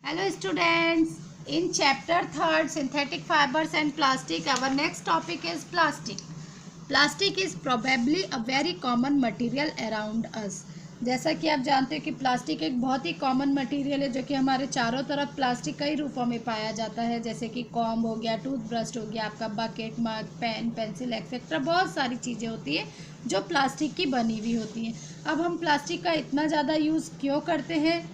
Hello students, in chapter 3rd synthetic fibers and plastic our next topic is plastic. Plastic is probably a very common material around us. जैसा कि आप जानते हैं कि plastic एक बहुत ही कॉमन मटेरियल है जो कि हमारे चारों तरफ प्लास्टिक कई रूपों में पाया जाता है, जैसे कि कॉम्ब हो गया, टूथब्रश हो गया, आपका बकेट, मग, पेन, पेंसिल एक्सेट्रा बहुत सारी चीज़ें होती हैं जो प्लास्टिक की बनी हुई होती हैं। अब हम प्लास्टिक का इतना ज़्यादा यूज़ क्यों करते हैं?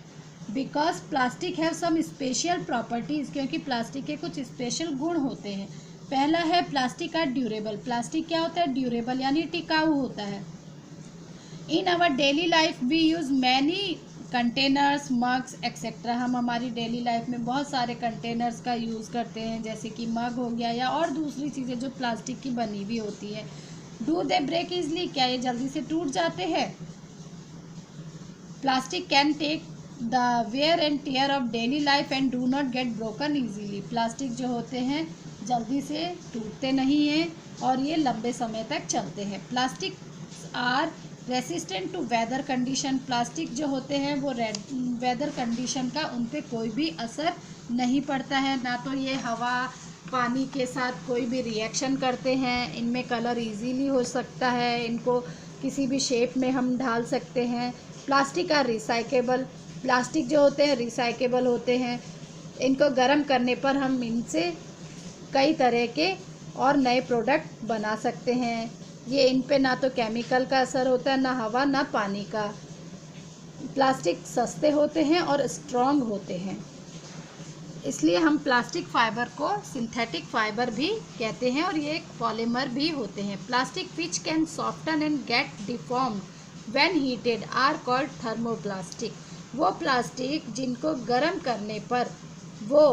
Because plastic have some special properties, क्योंकि प्लास्टिक के कुछ स्पेशल गुण होते हैं। पहला है प्लास्टिक आर ड्यूरेबल। प्लास्टिक क्या होता है? ड्यूरेबल यानी टिकाऊ होता है। In our daily life we use many containers, mugs etcetera. हम हमारी डेली लाइफ में बहुत सारे कंटेनर्स का यूज़ करते हैं, जैसे कि मग हो गया या और दूसरी चीज़ें जो प्लास्टिक की बनी हुई होती है। Do they break easily? क्या ये जल्दी से टूट जाते हैं? Plastic can take the wear and tear of daily life and do not get broken easily. Plastic जो होते हैं जल्दी से टूटते नहीं हैं और ये लंबे समय तक चलते हैं। Plastic are resistant to weather condition. Plastic जो होते हैं वो वेदर कंडीशन का उन पर कोई भी असर नहीं पड़ता है, ना तो ये हवा पानी के साथ कोई भी रिएक्शन करते हैं। इनमें कलर इजीली हो सकता है, इनको किसी भी शेप में हम ढाल सकते हैं। Plastic are recyclable. प्लास्टिक जो होते हैं रिसाइकेबल होते हैं, इनको गर्म करने पर हम इनसे कई तरह के और नए प्रोडक्ट बना सकते हैं। ये इन पे ना तो केमिकल का असर होता है, ना हवा ना पानी का। प्लास्टिक सस्ते होते हैं और स्ट्रॉन्ग होते हैं, इसलिए हम प्लास्टिक फाइबर को सिंथेटिक फाइबर भी कहते हैं और ये एक पॉलीमर भी होते हैं। Plastic which can soften and get deformed when heated are called thermoplastic. वो प्लास्टिक जिनको गर्म करने पर वो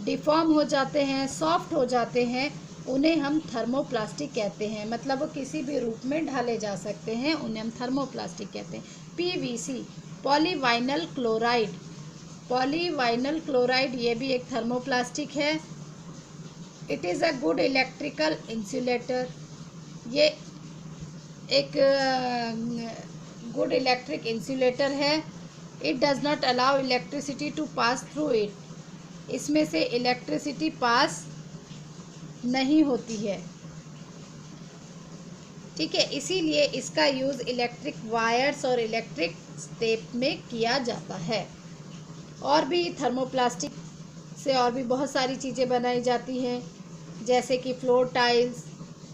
डिफॉर्म हो जाते हैं, सॉफ्ट हो जाते हैं, उन्हें हम थर्मोप्लास्टिक कहते हैं। मतलब वो किसी भी रूप में ढाले जा सकते हैं, उन्हें हम थर्मोप्लास्टिक कहते हैं। PVC, polyvinyl chloride. Polyvinyl chloride ये भी एक थर्मोप्लास्टिक है। It is a good electrical insulator. ये एक गुड इलेक्ट्रिक इंसुलेटर है। It does not allow electricity to pass through it. इसमें से इलेक्ट्रिसिटी पास नहीं होती है, ठीक है, इसीलिए इसका यूज़ इलेक्ट्रिक वायर्स और इलेक्ट्रिक टेप में किया जाता है। और भी थर्मोप्लास्टिक से और भी बहुत सारी चीज़ें बनाई जाती हैं, जैसे कि floor tiles,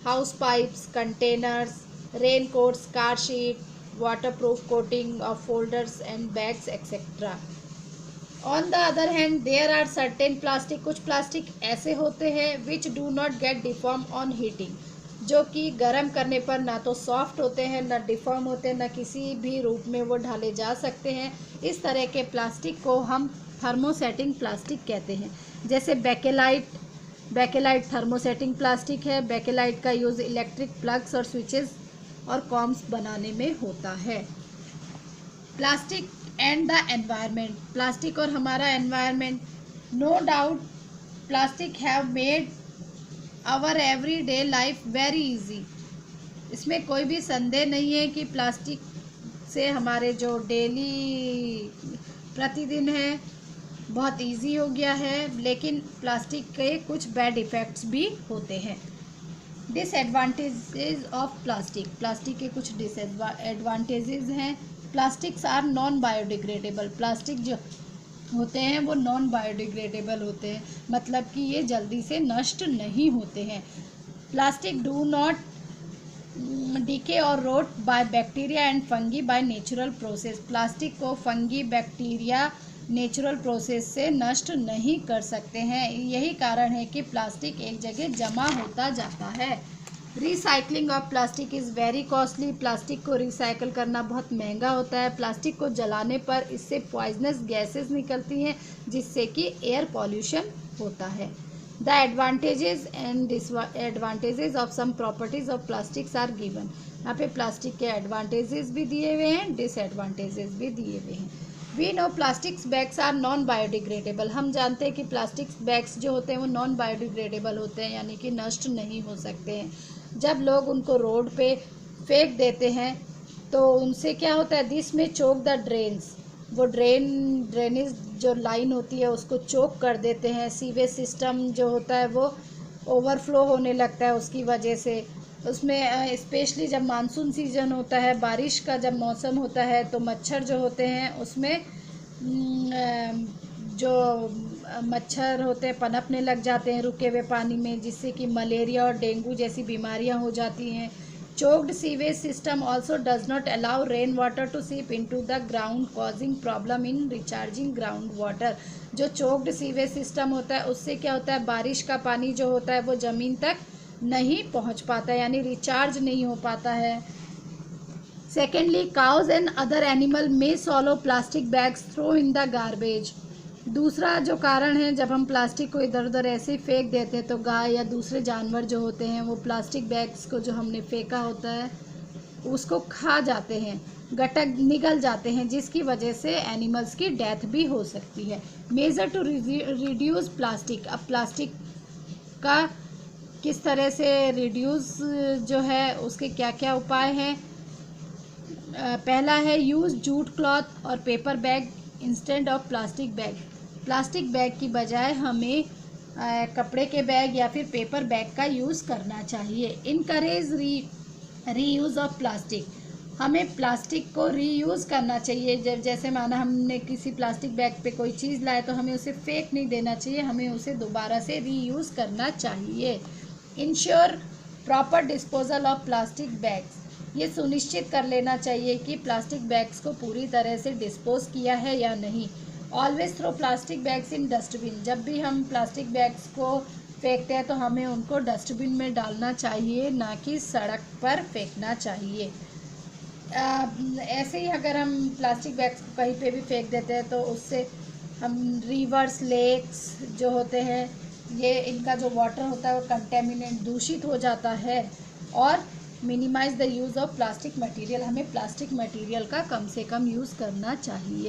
house pipes, containers, rain coats, car sheet, waterproof coating of folders and bags etcetera. On the other hand there are certain plastic. कुछ प्लास्टिक ऐसे होते हैं which do not get deform on heating, जो कि गर्म करने पर ना तो सॉफ्ट होते हैं, ना डिफॉर्म होते हैं, ना किसी भी रूप में वो ढाले जा सकते हैं। इस तरह के प्लास्टिक को हम थर्मोसेटिंग प्लास्टिक कहते हैं। जैसे बेकेलाइट। बेकेलाइट थर्मोसेटिंग प्लास्टिक है। बेकेलाइट का यूज़ इलेक्ट्रिक प्लग्स और स्विचेस और कॉम्स बनाने में होता है। Plastic and the environment. Plastic और हमारा environment. No doubt plastic have made our everyday life very easy. इसमें कोई भी संदेह नहीं है कि प्लास्टिक से हमारे जो डेली प्रतिदिन है बहुत इजी हो गया है, लेकिन प्लास्टिक के कुछ बैड इफ़ेक्ट्स भी होते हैं। Disadvantages of plastic. प्लास्टिक के कुछ डिसएडवांटेजेस हैं। Plastics are non biodegradable. Plastic जो होते हैं वो नॉन बायोडिग्रेडेबल होते हैं, मतलब कि ये जल्दी से नष्ट नहीं होते हैं। Plastic do not decay or rot by bacteria and fungi by natural process. Plastic को फंगी, बैक्टीरिया नेचुरल प्रोसेस से नष्ट नहीं कर सकते हैं। यही कारण है कि प्लास्टिक एक जगह जमा होता जाता है। Recycling of plastic is very costly. Plastic को रिसाइकल करना बहुत महंगा होता है। प्लास्टिक को जलाने पर इससे पॉइजनस गैसेस निकलती हैं, जिससे कि एयर पॉल्यूशन होता है। The advantages and disadvantages of some properties of plastics are given. यहाँ पे प्लास्टिक के एडवांटेजेस भी दिए हुए हैं, डिसएडवांटेजेस भी दिए हुए हैं। We know plastics bags are non biodegradable. हम जानते हैं कि प्लास्टिक्स बैग्स जो होते हैं वो नॉन बायोडिग्रेडेबल होते हैं, यानी कि नष्ट नहीं हो सकते हैं। जब लोग उनको रोड पे फेंक देते हैं तो उनसे क्या होता है? दिस में चोक द ड्रेन्स। वो ड्रेनेज जो लाइन होती है उसको चोक कर देते हैं। सीवेज सिस्टम जो होता है वो ओवरफ्लो होने लगता है उसकी वजह से। उसमें स्पेशली जब मानसून सीजन होता है, बारिश का जब मौसम होता है, तो मच्छर जो होते हैं उसमें जो मच्छर होते हैं पनपने लग जाते हैं रुके हुए पानी में, जिससे कि मलेरिया और डेंगू जैसी बीमारियां हो जाती हैं। Choked sewage system also does not allow rain water to seep into the ground, causing problem in recharging ground water. जो चोक्ड सीवेज सिस्टम होता है उससे क्या होता है, बारिश का पानी जो होता है वो ज़मीन तक नहीं पहुंच पाता, यानी रिचार्ज नहीं हो पाता है। Secondly, cows and other animal में swallow plastic bags throw in the garbage. दूसरा जो कारण है, जब हम प्लास्टिक को इधर उधर ऐसे ही फेंक देते हैं तो गाय या दूसरे जानवर जो होते हैं वो प्लास्टिक बैग्स को जो हमने फेंका होता है उसको खा जाते हैं, गटक निगल जाते हैं, जिसकी वजह से एनिमल्स की डेथ भी हो सकती है। Measure to reduce plastic. अब प्लास्टिक का किस तरह से रिड्यूस जो है उसके क्या क्या उपाय हैं। पहला है यूज़ जूट क्लॉथ और paper bag instant of plastic bag. Plastic bag की बजाय हमें कपड़े के बैग या फिर पेपर बैग का यूज़ करना चाहिए। Encourage reuse of plastic. हमें प्लास्टिक को रीयूज़ करना चाहिए। जब जैसे माना हमने किसी प्लास्टिक बैग पे कोई चीज़ लाए तो हमें उसे फेंक नहीं देना चाहिए, हमें उसे दोबारा से रीयूज़ करना चाहिए। Ensure proper disposal of plastic bags. ये सुनिश्चित कर लेना चाहिए कि प्लास्टिक बैग्स को पूरी तरह से डिस्पोज किया है या नहीं। Always throw plastic bags in dustbin. जब भी हम प्लास्टिक बैग्स को फेंकते हैं तो हमें उनको डस्टबिन में डालना चाहिए, ना कि सड़क पर फेंकना चाहिए। ऐसे ही अगर हम प्लास्टिक बैग्स को कहीं पे भी फेंक देते हैं तो उससे हम रिवर्स, लेक्स जो होते हैं, ये इनका जो वाटर होता है वो कंटेमिनेट, दूषित हो जाता है। और minimize the use of plastic material. हमें प्लास्टिक मटेरियल का कम से कम यूज़ करना चाहिए।